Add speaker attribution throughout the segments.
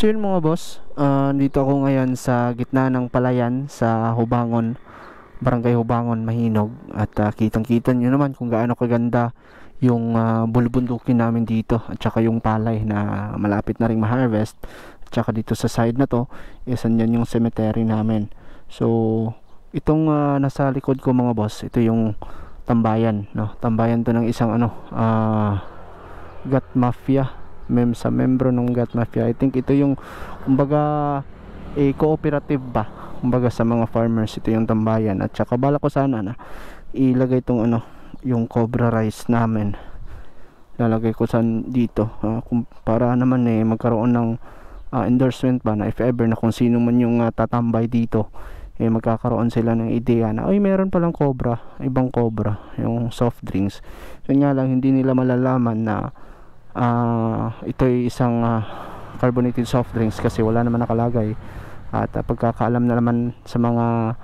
Speaker 1: So yun mga boss, dito ako ngayon sa gitna ng palayan sa Hubangon, Barangay Hubangon, Mahinog. At kitang-kita nyo naman kung gaano kaganda yung bulubundukin namin dito, at saka yung palay na malapit na ring ma-harvest. At saka dito sa side na to, isan yan yung cemetery namin. So itong nasa likod ko mga boss, ito yung tambayan, no? Tambayan to ng isang Gat Mafia, sa membro ng Gat Mafia. I think ito yung kumbaga cooperative ba, kumbaga sa mga farmers. Ito yung tambayan. At saka bala ko sana na ilagay itong yung cobra rice namin, lalagay ko dito para naman magkaroon ng endorsement ba, na if ever na kung sino man yung tatambay dito, magkakaroon sila ng ideya na ay meron palang cobra, ibang cobra, yung soft drinks. Yun nga lang, hindi nila malalaman na ito ay isang carbonated soft drinks kasi wala naman nakalagay. At pagkakaalam na naman sa mga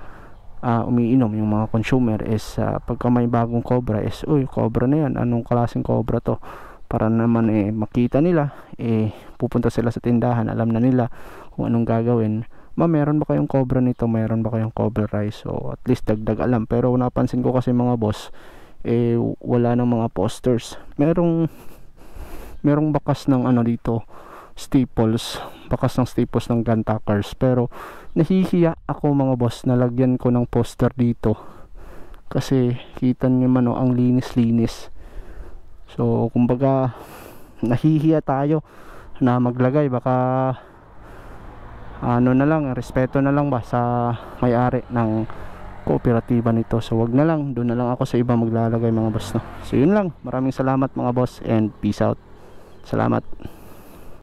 Speaker 1: umiinom, yung mga consumer, is pagka may bagong cobra is, uy, cobra na yan, anong klaseng cobra to, para naman makita nila, pupunta sila sa tindahan, alam na nila kung anong gagawin. Meron ba kayong cobra nito, meron ba kayong cobra rice? So at least dagdag alam. Pero napansin ko kasi mga boss, wala ng mga posters. Merong bakas ng dito, staples, bakas ng staples ng gun tuckers, pero nahihiya ako mga boss na lagyan ko ng poster dito kasi kita nyo man ang linis-linis. So kumbaga nahihiya tayo na maglagay, baka na lang, respeto na lang ba sa may-ari ng kooperatiba nito. So wag na lang, doon na lang ako sa iba maglalagay mga boss, no? So yun lang, maraming salamat mga boss, and peace out. Salamat.